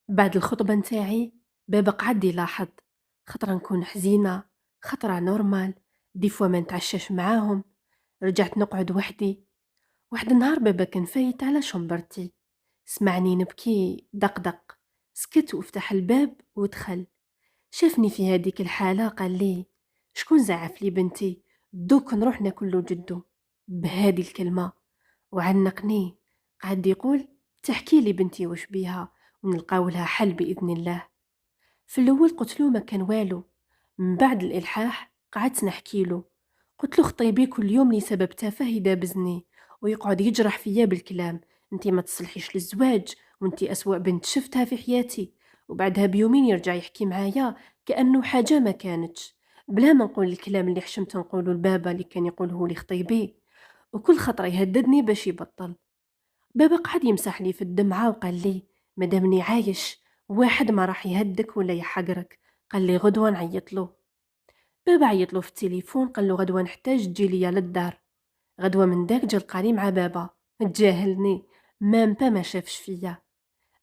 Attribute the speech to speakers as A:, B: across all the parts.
A: بعد الخطبة نتاعي بابا قعد يلاحظ، خطرة نكون حزينة، خطرة نورمال، دي فوا ما نتعشاش معاهم. رجعت نقعد وحدي. واحد النهار بابا كان فايت على شنبرتي، سمعني نبكي دق سكت وفتح الباب ودخل. شافني في هذيك الحالة قال لي: شكون زعف لي بنتي؟ دوك نروح ناكلو جدو. بهذه الكلمة وعنقني. قعد يقول: تحكي لي بنتي وش بيها ونلقاو لها حل بإذن الله. في الأول قلت له ما كان والو. من بعد الإلحاح قعدت نحكي له. قلت له: خطيبي كل يوم لسبب تافه يدابزني ويقعد يجرح فيا بالكلام: انتي ما تصلحيش للزواج، وانتي أسوأ بنت شفتها في حياتي. وبعدها بيومين يرجع يحكي معايا كأنه حاجة ما كانتش، بلا ما نقول الكلام اللي حشمت نقوله لبابا اللي كان يقوله لي خطيبي. وكل خطرة يهددني باش يبطل. بابا قعد يمسح لي في الدمعة وقال لي: مادامني عايش واحد ما راح يهدك ولا يحقرك. قال لي غدوة نعيط له. بابا عيط له في التليفون قال له غدوة نحتاج تجي ليا للدار. غدوة من داك جا لقاني مع بابا، تجاهلني، مام با ما شافش فيا.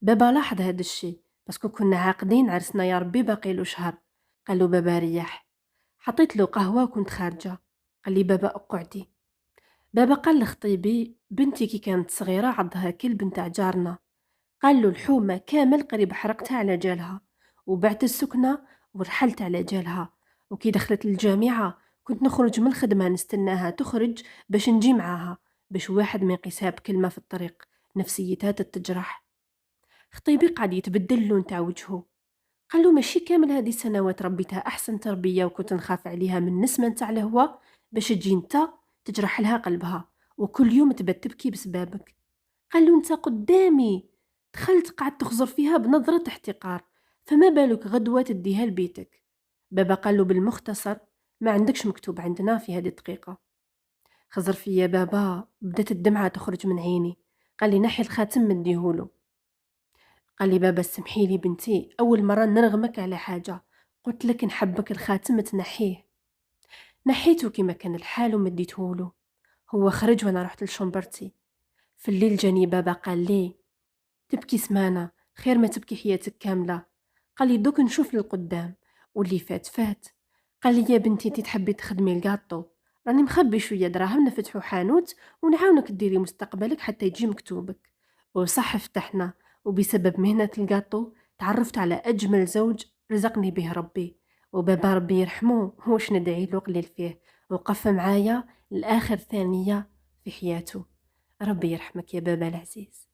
A: بابا لاحظ هاد الشي باسكو كنا عاقدين عرسنا يا ربي باقي له شهر. قال له بابا ريح. حطيت له قهوة وكنت خارجة. قال لي: بابا اقعدي. بابا قال لخطيبي: بنتي كي كانت صغيرة عضها كلب نتاع جارنا. قال له الحومة كامل قريب حرقتها على جالها، وبعت السكنة ورحلت على جالها. وكي دخلت الجامعة كنت نخرج من الخدمة نستناها تخرج باش نجي معاها، باش واحد ما يقيسها بكلمة في الطريق، نفسيتها تتجرح. خطيبي قعد يتبدل اللون تاع وجهه. قال له: ماشي كامل هذه السنوات ربيتها أحسن تربية وكنت نخاف عليها من نسمة نتاع الهوا باش تجي انت تجرح لها قلبها وكل يوم تبات تبكي بسبابك. قال له: انت قدامي دخلت قعدت تخزر فيها بنظرة احتقار، فما بالك غدوة تديها لبيتك. بابا قال له بالمختصر: ما عندكش مكتوب عندنا في هذه الدقيقة. خزر فيا بابا، بدات الدمعة تخرج من عيني. قال لي: نحي الخاتم مديهولو. قال لي: بابا سمحي لي بنتي، أول مرة نرغمك على حاجة، قلت لك نحبك الخاتم تنحيه. نحيته كما كان الحال ومديتهولو. هو خرج وانا رحت لشنبرتي. في الليل جاني بابا قال لي: تبكي سمانة، خير ما تبكي حياتك كاملة. قال لي: دوك نشوف للقدام، واللي فات فات. قال لي: يا بنتي انتي تحبي تخدمي الكاطو، راني مخبي شوية دراهم نفتحو حانوت ونعاونك ديري مستقبلك حتى يجي مكتوبك. وصح فتحنا، وبسبب مهنة الكاطو تعرفت على أجمل زوج رزقني به ربي. وبابا ربي يرحمه هوش ندعي له قليل فيه، وقف معايا لآخر ثانية في حياته. ربي يرحمك يا بابا العزيز.